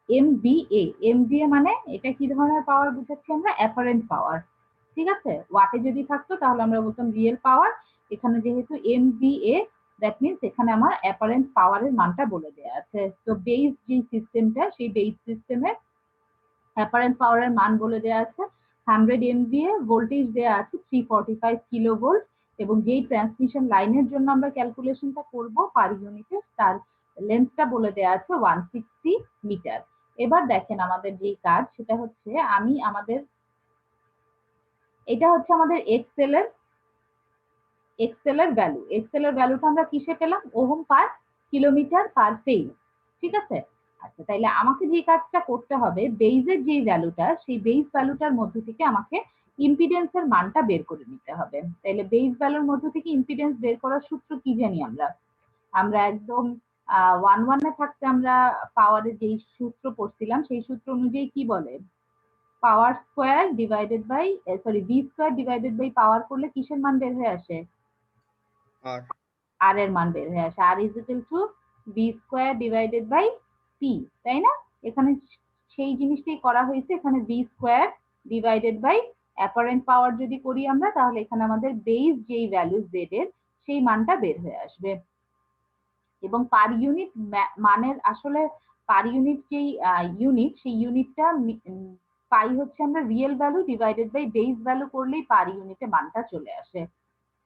MVA, MVA মানে এটা কি ধরনের পাওয়ার বুঝাচ্ছি আমরা? Apparent power. ঠিক আছে, ওয়াটে যদি থাকতো তাহলে আমরা বলতাম রিয়েল পাওয়ার, এখানে যেহেতু এমভিএ দ্যাট মিনস এখানে আমার অ্যাপারেন্ট পাওয়ারের মানটা বলে দেওয়া আছে। তো বেস যে সিস্টেমটা, সেই বেস সিস্টেমের অ্যাপারেন্ট পাওয়ারের মান বলে দেওয়া আছে 100 এমভিএ, ভোল্টেজ দেওয়া আছে 345 কিলোভোল্ট, এবং যেই ট্রান্সমিশন লাইনের জন্য আমরা ক্যালকুলেশনটা করব পার ইউনিটে, তার লেন্থটা বলে দেওয়া আছে 160 মিটার। এবার দেখেন আমাদের যে কাজ, সেটা হচ্ছে আমি আমাদের, এটা হচ্ছে আমাদের এক্সেল এর ভ্যালু। এক্সেল এর ভ্যালুটা আমরা কিসে পেলাম? ওহম পার কিলোমিটার পার ফেজ। ঠিক আছে, আচ্ছা তাইলে আমাকে যে কাজটা করতে হবে, বেইজের যে ভ্যালুটা, সেই বেইজ ভ্যালুটার মধ্যে থেকে আমাকে ইম্পিডেন্সের মানটা বের করে নিতে হবে। তাইলে বেইজ ভ্যালুর মধ্যে থেকে ইম্পিডেন্স বের করার সূত্র কি জানি আমরা? আমরা একদম 1 থাকতে আমরা পাওয়ারের যেই সূত্র পড়ছিলাম, সেই সূত্র অনুযায়ী কি বলে? Power square divided by, sorry, V square divided by power করলে কিসের মান বের হয়ে আসে? আর এর মান বের হয়ে আসে। R is equal to V square divided by P, তাই না? এখানে সেই জিনিসটাই করা হয়েছে। এখানে V square divided by apparent power যদি করি আমরা, তাহলে এখানে আমাদের বেস যেই ভ্যালু জেড এর, সেই মানটা বের হয়ে আসবে। এবং পার ইউনিট মানের আসলে পার ইউনিট যেই ইউনিট, সেই ইউনিটটা পাই হচ্ছে আমরা real value divided by base value করলেই পার ইউনিটে মানটা চলে আসে।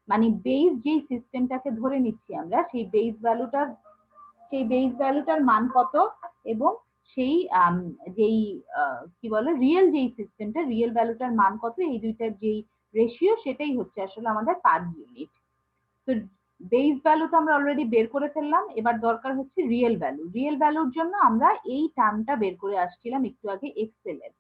মানে বেস যেই সিস্টেমটাকে ধরে নিচ্ছি আমরা, সেই বেস ভ্যালুটার মান কত, এবং সেই যেই কি বলে রিয়েল যেই সিস্টেমটা, রিয়েল ভ্যালুটার মান কত, এই দুইটার যেই রেশিও, সেটাই হচ্ছে আসলে আমাদের পার ইউনিট। তো বেস ভ্যালু তো আমরা অলরেডি বের করে ফেললাম, এবার দরকার হচ্ছে রিয়েল ভ্যালু। রিয়েল ভ্যালুর জন্য আমরা এই টার্মটা বের করে আসছিলাম একটু আগে এক্সেল এর,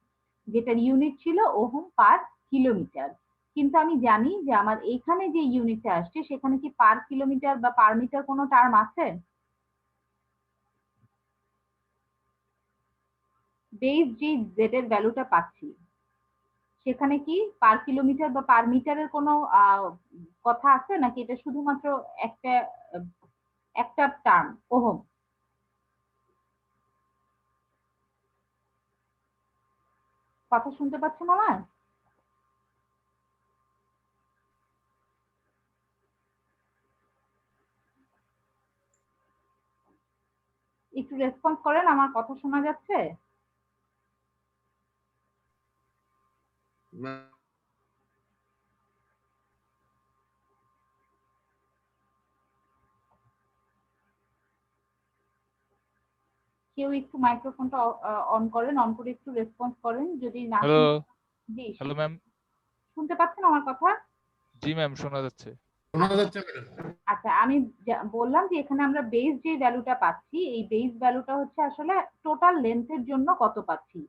যেটার ইউনিট ছিল ওহম পার কিলোমিটার। কিন্তু আমি জানি যে আমার এখানে যে ইউনিটটা আসছে, সেখানে কি পার কিলোমিটার বা পার মিটার কোনো টার্ম আছে? বেস যে জেড এর ভ্যালুটা পাচ্ছি, সেখানে কি পার কিলোমিটার বা পার মিটারের কোনো কথা আছে নাকি? এটা শুধুমাত্র একটা একটা টার্ম ওহম। কথা শুনতে পাচ্ছেন আমার? একটু রেসপন্স করেন, আমার কথা শোনা যাচ্ছে? কেউ একটু মাইক্রোফোনটা অন করেন, অন করে একটু রেসপন্স করেন যদি না হ্যালো। শুনতে। জি, হ্যালো ম্যাম। শুনতে পাচ্ছেন আমার কথা? জি ম্যাম, শোনা যাচ্ছে। আচ্ছা, আমি বললাম যে এখানে আমরা বেস যে ভ্যালুটা পাচ্ছি, এই বেস ভ্যালুটা হচ্ছে আসলে টোটাল লেন্থের জন্য কত পাচ্ছি।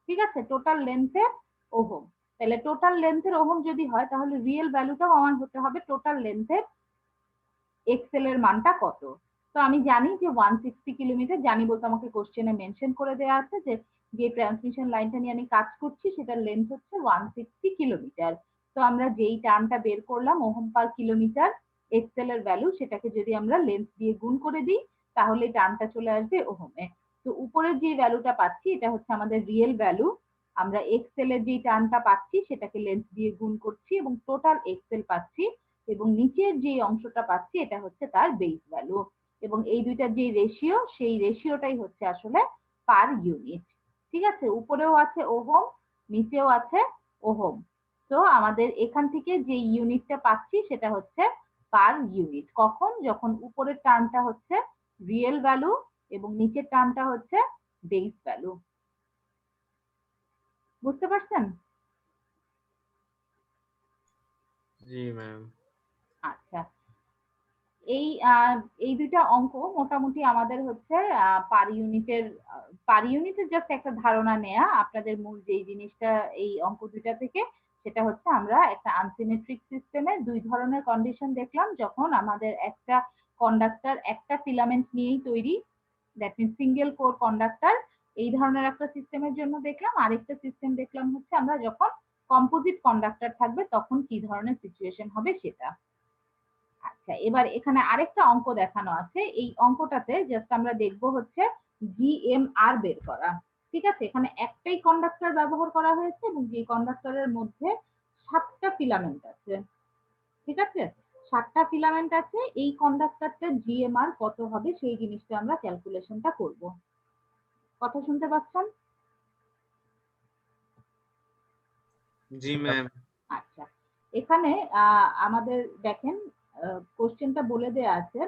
ঠিক আছে, টোটাল লেন্থের ওহম। তাহলে টোটাল লেন্থের ওহম যদি হয়, তাহলে রিয়েল ভ্যালুটাও আমার হতে হবে টোটাল লেন্থের এক্সেল এর মানটা কত। তো আমি জানি যে 160 কিলোমিটার, জানি বলতে আমাকে কোশ্চেনে মেনশন করে দেওয়া আছে যে যে ট্রান্সমিশন লাইনটা নিয়ে আমি কাজ করছি, সেটার লেন্থ হচ্ছে 160 কিলোমিটার। তো আমরা যেই টার্মটা বের করলাম ওহম পার কিলোমিটার এক্সেল এর ভ্যালু, সেটাকে যদি আমরা লেন্থ দিয়ে গুণ করে দিই, তাহলে টার্মটা চলে আসবে ওহমে। তো উপরের যে ভ্যালুটা পাচ্ছি, এটা হচ্ছে আমাদের রিয়েল ভ্যালু। আমরা এক্সেল এর যে টার্মটা পাচ্ছি, সেটাকে লেন্থ দিয়ে গুণ করছি এবং টোটাল এক্সেল পাচ্ছি, এবং নিচের যে অংশটা পাচ্ছি এটা হচ্ছে তার বেস ভ্যালু। এবং এই দুইটার যে রেশিও, সেই রেশিওটাই হচ্ছে আসলে পার ইউনিট। ঠিক আছে, উপরেও আছে ওহম, নিচেও আছে ওহম। তো আমাদের এখান থেকে যে ইউনিটটা পাচ্ছি, সেটা হচ্ছে পার ইউনিট। কখন? যখন উপরের টার্মটা হচ্ছে রিয়েল ভ্যালু এবং নিচের টার্মটা হচ্ছে বেস ভ্যালু। বুঝতে পারছেন? জি ম্যাম। আচ্ছা, এই এই দুইটা অঙ্ক মোটামুটি আমাদের হচ্ছে পার ইউনিটের জাস্ট একটা ধারণা নেয়া। আপনাদের মূল যেই জিনিসটা এই অঙ্ক দুইটা থেকে, সেটা হচ্ছে আমরা একটা আনসিমেট্রিক সিস্টেমের দুই ধরনের কন্ডিশন দেখলাম। যখন আমাদের একটা কন্ডাক্টর একটা ফিলামেন্ট নিয়েই তৈরি, that means single core conductor, এই ধরনের একটা সিস্টেমের জন্য দেখলাম। আরেকটা সিস্টেম দেখলাম হচ্ছে আমরা যখন কম্পোজিট কন্ডাক্টর থাকবে, তখন কি ধরনের সিচুয়েশন হবে সেটা। আচ্ছা, এবার এখানে আরেকটা অঙ্ক দেখানো আছে। এই অঙ্কটাতে জাস্ট আমরা দেখবো হচ্ছে জিএমআর বের করা। ঠিক আছে, এখানে একটাই কন্ডাক্টর ব্যবহার করা হয়েছে এবং যে কন্ডাক্টরের মধ্যে 7টা ফিলামেন্ট আছে। ঠিক আছে, 7টা ফিলামেন্ট আছে, এই কন্ডাক্টরটার জিএমআর কত হবে সেই জিনিসটা আমরা ক্যালকুলেশনটা করব। কথা শুনতে পাচ্ছেন? জি ম্যাম। আচ্ছা, এখানে আমাদের দেখেন কোশ্চেনটা বলে দেয়া আছে,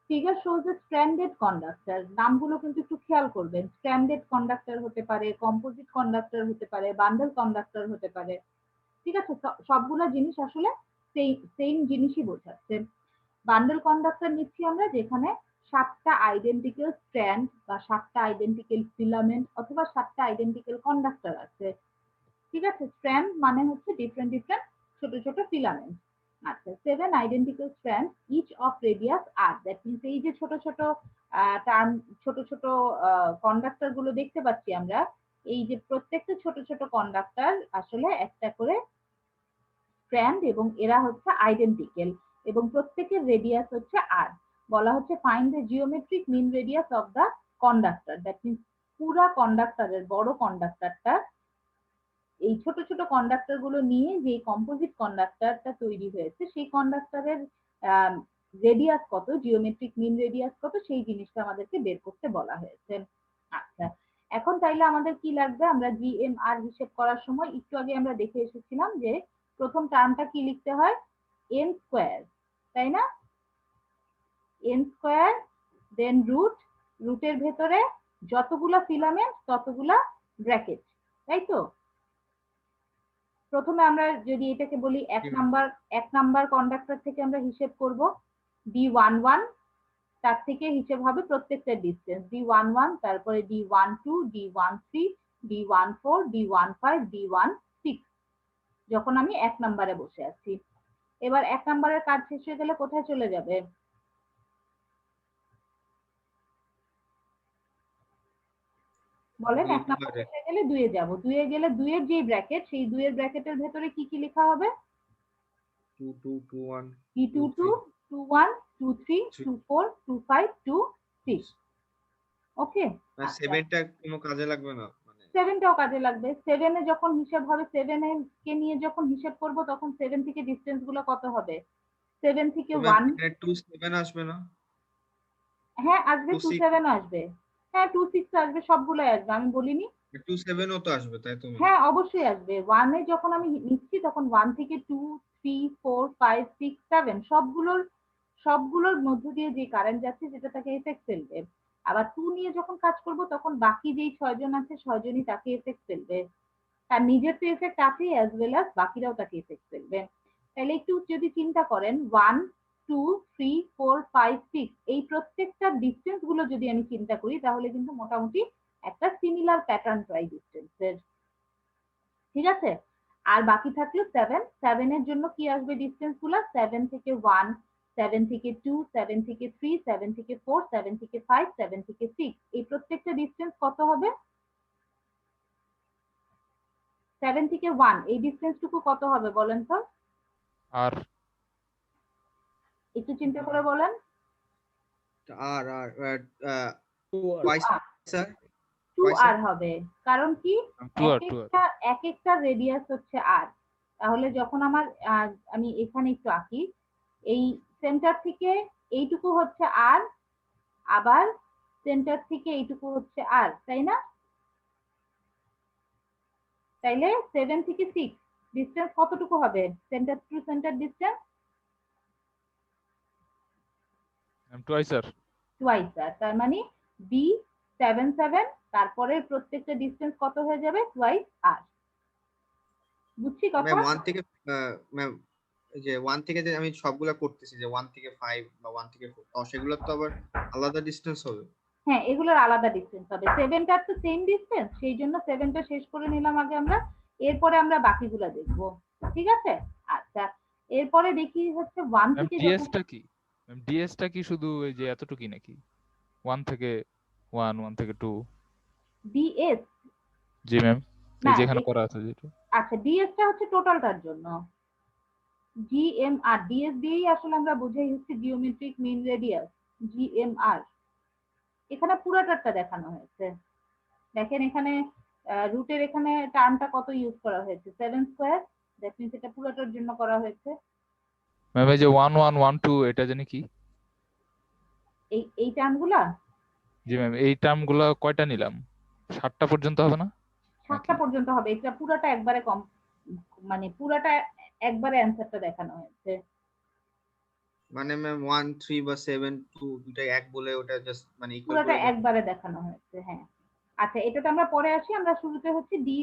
ফিগার শোজ এ স্ট্র্যান্ডেড কন্ডাক্টর। নামগুলো কিন্তু একটু খেয়াল করবেন, স্ট্র্যান্ডেড কন্ডাক্টর হতে পারে, কম্পোজিট কন্ডাক্টর হতে পারে, বান্ডেল কন্ডাক্টর হতে পারে। ঠিক আছে, সবগুলো জিনিস আসলে সেম জিনিসই বোঝাচ্ছে। বান্ডেল কন্ডাক্টর নিচ্ছি আমরা যেখানে 7টা আইডেন্টিক্যাল স্ট্র্যান্ড বা 7টা আইডেন্টিক্যাল ফিলামেন্ট অথবা 7টা আইডেন্টিক্যাল কন্ডাক্টর আছে। ঠিক আছে, স্ট্র্যান্ড মানে হচ্ছে ডিফারেন্ট ডিফারেন্ট ছোট ছোট ফিলামেন্ট। আচ্ছা, 7 identical strand each of radius R, that means এই যে ছোট ছোট টার্ম, ছোট ছোট কন্ডাক্টর গুলো দেখতে পাচ্ছি আমরা, এই যে প্রত্যেকটা ছোট ছোট কন্ডাক্টর আসলে একটা করে স্ট্র্যান্ড এবং এরা হচ্ছে আইডেন্টিক্যাল এবং প্রত্যেকের রেডিয়াস হচ্ছে আর। বলা হচ্ছে find the geometric mean radius of the conductor, that means পুরা কন্ডাক্টরের বড় কন্ডাক্টরটা এই ছোট ছোট কন্ডাক্টর গুলো নিয়ে যে কম্পোজিট কন্ডাক্টরটা তৈরি হয়েছে সেই কন্ডাক্টরের রেডিয়াস কত, জিওমেট্রিক মিন রেডিয়াস কত সেই জিনিসটা আমাদেরকে বের করতে বলা হয়েছে। আচ্ছা, এখন তাইলে আমাদের কি লাগবে, আমরা জিএমআর হিসেব করার সময় একটু আগে আমরা দেখে এসেছিলাম যে প্রথম টার্মটা কি লিখতে হয়, এন স্কোয়ার, তাই না? এন স্কোয়ার দেন রুট, রুটের ভেতরে যতগুলা ফিলামেন্ট ততগুলা ব্র্যাকেট, তাই তো? প্রথমে আমরা যদি এটাকে বলি এক নাম্বার কন্ডাক্টর থেকে আমরা হিসেব করব D11, তার থেকে হিসেব হবে প্রত্যেকটা ডিসটেন্স D11, তারপরে D12, D13, D14, D15, D16, যখন আমি 1 নম্বরে বসে আছি। এবার 1 নম্বরের কাজ শেষ হয়ে গেলে কোথায় চলে যাবে? বলেন, 1 নম্বর শেষ হয়ে গেলে 2 এ যাব, 2 এ গেলে 2 এর যে ব্র্যাকেট সেই 2 এর ব্র্যাকেটের ভেতরে কি কি লেখা হবে? 2221 T22, 21, 23, 24, 25, 26। ওকে, আর 7টা কোনো কাজে লাগবে না মানে 7টাও কাজে লাগবে। 7 এ যখন হিসাব হবে, 7 এ কে নিয়ে যখন হিসাব করব তখন 7 থেকে ডিসটেন্স গুলো কত হবে? 7 থেকে 1, এখানে 27 আসবে না? হ্যাঁ আসবে, 26 27 আসবে, হ্যাঁ 26 আসবে, সবগুলোই আসবে, আমি বলিনি? 27 ও তো আসবে তাই তো? হ্যাঁ অবশ্যই আসবে। 1 এ যখন আমি নিচ্ছি তখন 1 থেকে 2, 3, 4, 5, 6, 7 সবগুলোর মধ্য দিয়ে যে কারেন্ট যাচ্ছে সেটা তাকে এফেক্ট ফেলবে। আবার 2 নিয়ে যখন কাজ করব তখন বাকি যেই 6 জন আছে 6 জনই তাকে এফেক্ট ফেলবে। তার নিজের তো এফেক্ট আছে অ্যাজ ওয়েল অ্যাজ বাকিরাও তাকে এফেক্ট ফেলবে। তাহলে একটু যদি চিন্তা করেন 1, 2, 3, 4, 5, 6 এই প্রত্যেকটা ডিসটেন্স গুলো যদি আমি চিন্তা করি তাহলে কিন্তু মোটামুটি একটা সিমিলার প্যাটার্ন পাই ডিসটেন্সের। ঠিক আছে, আর বাকি থাকলো 7 এর জন্য কি আসবে ডিসটেন্স গুলো? 7 থেকে 1, 7 থেকে 2, 7 থেকে 3, 7 থেকে 4, 7 থেকে 5, 7 থেকে 6 এই প্রত্যেকটা ডিসটেন্স কত হবে? 7 থেকে 1 এই ডিসটেন্সটুকু কত হবে বলেন তো? আর একটু চিন্তা করে বলেন। আর 2R, স্যার 2R হবে, কারণ কি 2 আর 2 আর এক একটা রেডিয়াস হচ্ছে আর। তাহলে যখন আমার আমি এখানে একটু আঁকি, এই সেন্টার থেকে এইটুকু হচ্ছে আর, আবার সেন্টার থেকে এইটুকু হচ্ছে আর, তাই না? তাইলে 7 থেকে 6 ডিসটেন্স কতটুকু হবে centre to centre distance? Twice R twice R, তার মানে B77, তারপরে প্রত্যেকটা ডিসটেন্স কত হয়ে যাবে? Twice R. বুঝছি কথা? ম্যাম 1 থেকে ম্যাম যে 1 থেকে যে আমি সবগুলা করতেছি যে 1 থেকে 5 বা 1 থেকে 4 তো সেগুলো তো আবার আলাদা ডিসটেন্স হবে। হ্যাঁ, এগুলোর আলাদা ডিসটেন্স হবে। 7টার তো সেম ডিসটেন্স, সেই জন্য 7টা শেষ করে নিলাম আগে আমরা, এরপরে আমরা বাকিগুলো দেখব। ঠিক আছে, আচ্ছা এরপরে দেখি হচ্ছে 1 ম্যাম থেকে ডিএস যখন টা কি? ম্যাম ডিএস টা কি শুধু এই যে এতটুকুই নাকি 1 থেকে 1, 1 থেকে 2? ডিএস, জি ম্যাম, না এই যে এখানে করা আছে যেটা। আচ্ছা ডিএসটা হচ্ছে টোটালটার জন্য। জিএমআর, ডিএস দিয়েই আসলে আমরা বোঝাই হচ্ছে জিওমেট্রিক মিন রেডিয়াস, জিএমআর। এখানে পুরোটারটা দেখানো হয়েছে। দেখেন এখানে রুটের এখানে টার্মটা কত ইউজ করা হয়েছে, 7 স্কয়ার, দ্যাট মিন্স এটা পুরোটার জন্য করা হয়েছে। ম্যাম এই যে 1 1 1 2 এটা জানি কি? এই টার্মগুলা জি ম্যাম, এই টার্মগুলো কয়টা নিলাম? 7টা পর্যন্ত হবে না 7টা নাকি? পর্যন্ত হবে। এটা পুরাটা একবারে কম, মানে পুরাটা একবারে অ্যানসারটা দেখানো হয়েছে। মানে ম্যাম 1 3 বা 7 2 দুটাই এক বলে ওটা জাস্ট মানে ইকুয়াল পুরাটা করে একবারে দেখানো হয়েছে, হ্যাঁ। আচ্ছা, এটাতে আমরা পরে আসি। আমরা শুরুতে হচ্ছে ডি,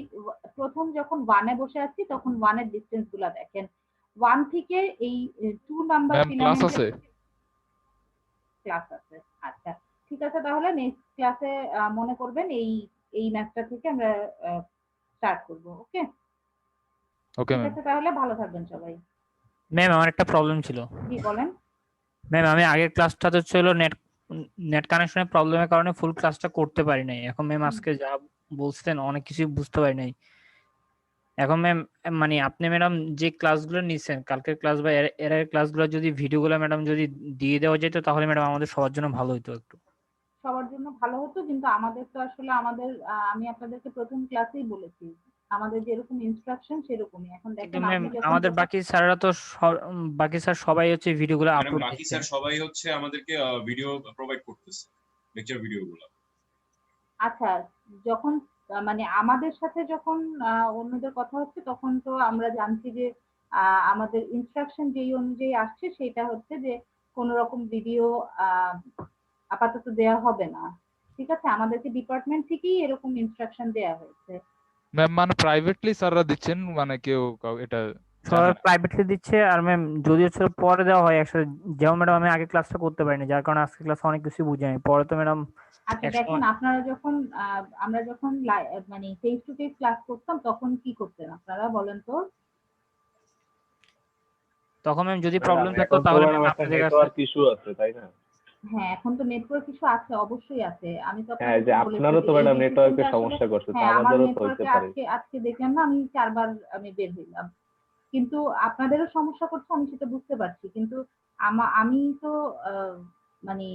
প্রথম যখন 1 এ বসে আছি তখন 1 এর ডিসটেন্স গুলা দেখেন। 1 থেকে এই 2 নাম্বার ম্যাম ক্লাস ফিলামেন্টের আছে? ক্লাস আছে। আচ্ছা, ঠিক আছে, তাহলে নেক্সট ক্লাসে মনে করবেন এই ম্যাথটা থেকে আমরা স্টার্ট করব। ওকে, ওকে ঠিক ম্যাম। আছে, তাহলে ভালো থাকবেন সবাই। ম্যাম আমার একটা প্রবলেম ছিল। জি বলেন। ম্যাম আমি আগের ক্লাসটা তো ছিল নেট কানেকশনের প্রবলেমের কারণে ফুল ক্লাসটা করতে পারি নাই। এখন ম্যাম আজকে যা বলছেন অনেক কিছু বুঝতে পারি নাই। এখন ম্যাম মানে আপনি ম্যাডাম যে ক্লাসগুলো নিছেন কালকের ক্লাস বা এর ক্লাসগুলো যদি ভিডিওগুলো ম্যাডাম যদি দিয়ে দেওয়া যেত তাহলে ম্যাডাম আমাদের সবার জন্য ভালো হতো একটু। সবার জন্য ভালো হতো, কিন্তু আমাদের তো আসলে আমাদের আমি আপনাদেরকে প্রথম ক্লাসেই বলেছি আমাদের যেরকম ইনস্ট্রাকশন সেরকমই। এখন কিন্তু দেখেন ম্যাম আপনি যখন আমাদের বাকি স্যাররা তো বাকি স্যার সবাই হচ্ছে ভিডিওগুলো ম্যাডাম আপলোড বাকি দিচ্ছে। স্যার সবাই হচ্ছে আমাদেরকে ভিডিও প্রোভাইড করতেছে, লেকচার ভিডিওগুলো। আচ্ছা, যখন মানে আমাদের সাথে যখন অন্যদের কথা হচ্ছে তখন তো আমরা জানছি যে আমাদের ইনস্ট্রাকশন যেই অনুযায়ী আসছে সেটা হচ্ছে যে কোন রকম ভিডিও আপাতত দেয়া হবে না। ঠিক আছে, আমাদেরকে ডিপার্টমেন্ট থেকেই এরকম ইনস্ট্রাকশন দেয়া হয়েছে। ম্যাম মানে প্রাইভেটলি স্যাররা দিচ্ছেন, মানে কেউ এটা সবাই জানে না? প্রাইভেটলি দিচ্ছে। আর ম্যাম যদি হচ্ছে পরে দেওয়া হয় একসাথে, যেমন ম্যাডাম আমি আগে ক্লাসটা করতে পারিনি যার কারণে আজকে ক্লাসে অনেক কিছু বুঝি আমি। পরে তো ম্যাডাম আচ্ছা দেখেন, একসময় আপনারা যখন আমরা যখন মানে ফেস টু ফেস ক্লাস করতাম তখন কি করতেন আপনারা বলেন তো? তখন ম্যাম যদি ম্যাডাম প্রবলেম থাকতো এখন তো তাহলে ম্যাডাম ম্যাম একটা আপনাদের কাছে। নেটওয়ার্ক ইস্যু আছে তাই না? হ্যাঁ, এখন তো নেটওয়ার্ক ইস্যু আছে, অবশ্যই আছে। আমি তো হ্যাঁ, যে আপনাদেরকে বলেছি আপনারও তো যে এই ম্যাডাম ডিসিশনটা নেটওয়ার্কের আসলে, সমস্যা করছে, তো হ্যাঁ আমার আমাদেরও তো হইতে নেটওয়ার্কে পারে। আজকে দেখলাম না, আমি 4 বার আমি বের হইলাম, কিন্তু আপনাদেরও সমস্যা করছে আমি সেটা বুঝতে পারছি। কিন্তু আমি তো মানে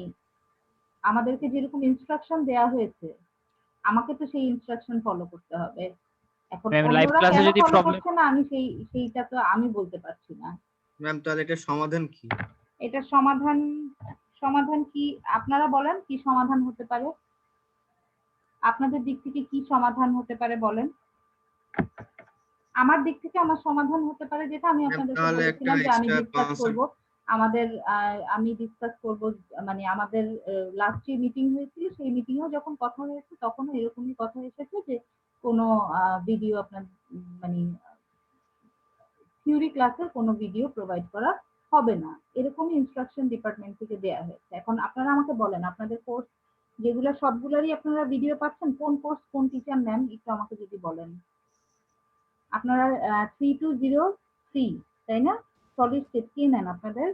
আমাদেরকে যেরকম ইনস্ট্রাকশন দেয়া হয়েছে আমাকে তো সেই ইনস্ট্রাকশন ফলো করতে হবে। এখন ম্যাম লাইভ অন্যরা ক্লাসে কেন যদি ফলো প্রবলেম, করছে না আমি সেইটা তো আমি বলতে পারছি না। ম্যাম তাহলে এটা সমাধান কি? এটা সমাধান কি আপনারা বলেন, কি সমাধান হতে পারে? আপনাদের দিক থেকে কি সমাধান হতে পারে বলেন? আমার দিক থেকে আমার সমাধান হতে পারে যেটা আমি ম্যাম আপনাদেরকে তাহলে একটা বলেছিলাম যে আমি এক্সট্রা ডিসকাস করব। আমাদের আমি ডিসকাস করব, মানে আমাদের লাস্ট যে মিটিং হয়েছিল সেই মিটিং এও যখন কথা হয়েছে তখনও এরকমই কথা এসেছে যে কোনো ভিডিও আপনার মানে থিওরি ক্লাসের কোনো ভিডিও প্রোভাইড করা হবে না, এরকমই ইনস্ট্রাকশন ডিপার্টমেন্ট থেকে দেওয়া হয়েছে। এখন আপনারা আমাকে বলেন আপনাদের কোর্স যেগুলো সবগুলোরই আপনারা ভিডিও পাচ্ছেন, কোন কোর্স কোন টিচার নেন একটু আমাকে যদি বলেন। আপনারা 3203 তাই না? সলিড স্টেট কি নেন আপনাদের?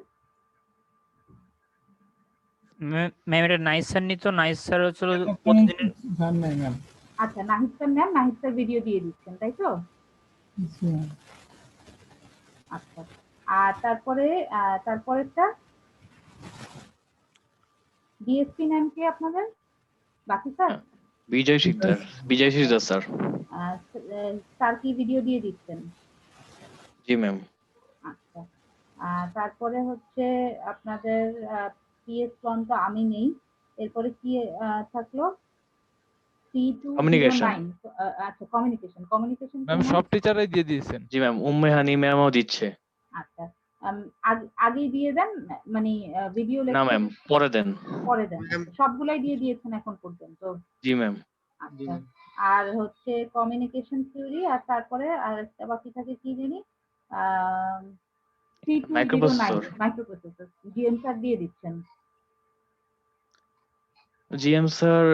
ম্যাম এটা নাইস স্যার নিত। নাইস স্যার হচ্ছে প্রতিদিনের। আচ্ছা, নাহিদ স্যার নেন, নাহিদ স্যার ভিডিও দিয়ে দিচ্ছেন তাই তো? আচ্ছা, আর তারপরেরটা ডিএসপি নেন কে আপনাদের বাকি স্যার? বিজয় শিকদার স্যার। স্যার কি ভিডিও দিয়ে দিচ্ছেন? জি ম্যাম। আচ্ছা, তারপরে হচ্ছে আপনাদের PS1 তো আমি নেই। এরপরে কি থাকলো? Communication. 3209। আচ্ছা, কমিউনিকেশন ম্যাম সব টিচাররাই দিয়ে দিয়েছেন। জি ম্যাম, উম্মে হানি ম্যামও দিচ্ছে। আচ্ছা, আগেই দিয়ে দেন, মানে ভিডিও না লেকচার ম্যাম, পরে দেন। পরে দেন। ম্যাম সবগুলাই দিয়ে দিয়েছেন এখন পর্যন্ত? জি ম্যাম। জি আচ্ছা, ম্যাম। আর হচ্ছে কমিউনিকেশন থিওরি, আর তারপরে আর একটা বাকি থাকে কি জানি, 3209 মাইক্রোপ্রসেসর। মাইক্রোপ্রসেসর জিএম স্যার দিয়ে দিচ্ছেন। জিএম স্যার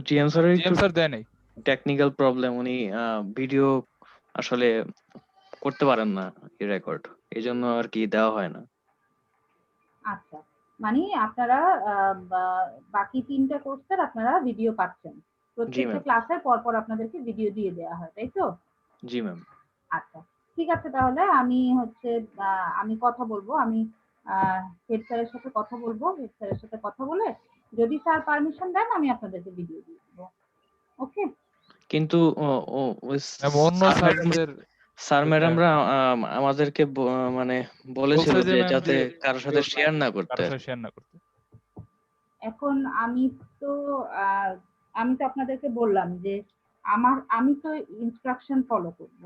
জিএম একটু স্যার দেয় নাই। টেকনিক্যাল প্রবলেম, উনি ভিডিও আসলে করতে পারেন না রেকর্ড, এই জন্য আর কি দেওয়া হয় না। আচ্ছা, মানে আপনারা বাকি 3টা কোর্সের আপনারা ভিডিও পাচ্ছেন, প্রত্যেকটা ম্যাম। ক্লাসের পর পর আপনাদেরকে ভিডিও দিয়ে দেওয়া হয় তাই তো? জি ম্যাম। আচ্ছা, ঠিক আছে, তাহলে আমি হচ্ছে আমি কথা বলবো, আমি হেড স্যারের সাথে কথা বলবো। হেড স্যারের সাথে কথা বলে যদি স্যার পারমিশন দেন আমি আপনাদেরকে ভিডিও দিয়ে দেবো। ওকে, কিন্তু অন্য স্যারদের স্যার ম্যাডামরা আমাদেরকে মানে বলেছিল বলছে যে যে ম্যাম যাতে যে কারোর সাথে শেয়ার না করতে। কারোর সাথে শেয়ার না করতে। এখন আমি তো আপনাদেরকে বললাম যে আমি তো ইনস্ট্রাকশন ফলো করব।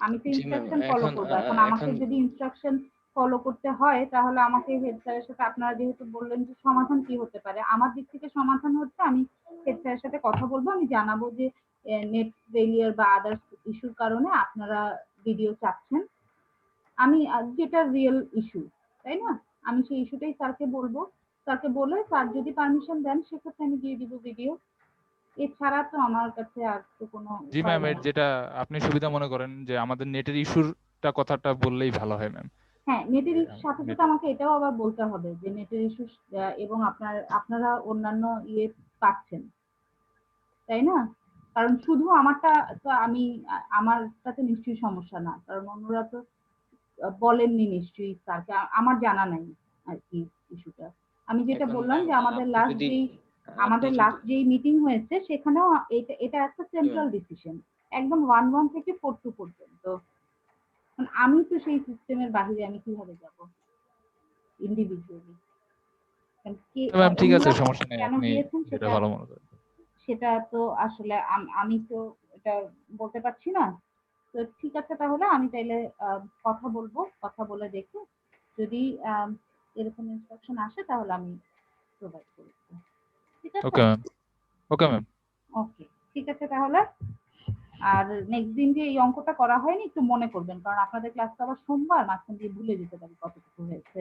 আমি তো জি ম্যাম, ইনস্ট্রাকশন ফলো এখন করব। এখন আমাকে যদি ইনস্ট্রাকশন ফলো করতে হয় তাহলে আমাকে হেড স্যারের সাথে, আপনারা যেহেতু বললেন যে সমাধান কি হতে পারে, আমার দিক থেকে সমাধান হচ্ছে আমি হেড স্যারের সাথে কথা বলবো, আমি জানাবো যে নেট ফেলিয়ার বা আদার্স ইস্যুর কারণে আপনারা ভিডিও চাচ্ছেন, আমি যেটা রিয়েল ইস্যু, তাই না, আমি সেই ইস্যুটাই স্যারকে বলবো। স্যারকে বলে স্যার যদি পারমিশন দেন সেক্ষেত্রে আমি দিয়ে দিব ভিডিও। এছাড়া তো আমার কাছে আর তো কোনো জি উপায় ম্যাম, নেই। যেটা আপনি সুবিধা মনে করেন যে আমাদের নেটের ইস্যুটা কথাটা বললেই ভালো হয় ম্যাম। হ্যাঁ, নেটের ইস্যুর সাথে সাথে আমাকে এটাও আবার বলতে হবে যে নেটের ইস্যু এবং আপনারা অন্যান্য ইয়ে পাচ্ছেন, তাই না? কারণ শুধু আমারটা তো আমারটাতে নিশ্চয়ই সমস্যা না, কারণ অন্যরা তো বলেননি নিশ্চয়ই স্যারকে, আমার জানা নাই আর কি ইস্যুটা। আমি যেটা এখন বললাম ম্যাম যে আমাদের আপনি যদি লাস্ট যেই মিটিং হয়েছে সেখানেও এটা একটা সেন্ট্রাল ডিসিশন, একদম 1-1 থেকে 4-2 পর্যন্ত। আমি তো সেই সিস্টেমের বাহিরে আমি কিভাবে যাব ইন্ডিভিজুয়ালি? ম্যাম ঠিক আছে, অন্যরা সমস্যা নেই, কেন আপনি গিয়েছেন যেটা ভালো মনে করেন। সেটা তো আসলে আমি তো এটা বলতে পারছি না। তো ঠিক আছে, তাহলে আমি তাইলে কথা বলবো, কথা বলে দেখে যদি এরকম ইনস্ট্রাকশন আসে তাহলে আমি প্রোভাইড করব। ঠিক আছে? Okay ma'am. Okay ma'am. ওকে, ঠিক আছে তাহলে। আর নেক্সট দিন যে এই অঙ্কটা করা হয়নি একটু মনে করবেন, কারণ আপনাদের ক্লাস তো আবার সোমবার, মাঝখান দিয়ে ভুলে যেতে পারি কতটুকু হয়েছে।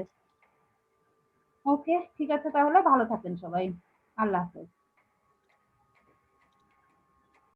ওকে, ঠিক আছে তাহলে, ভালো থাকেন সবাই। আল্লাহ হাফেজ।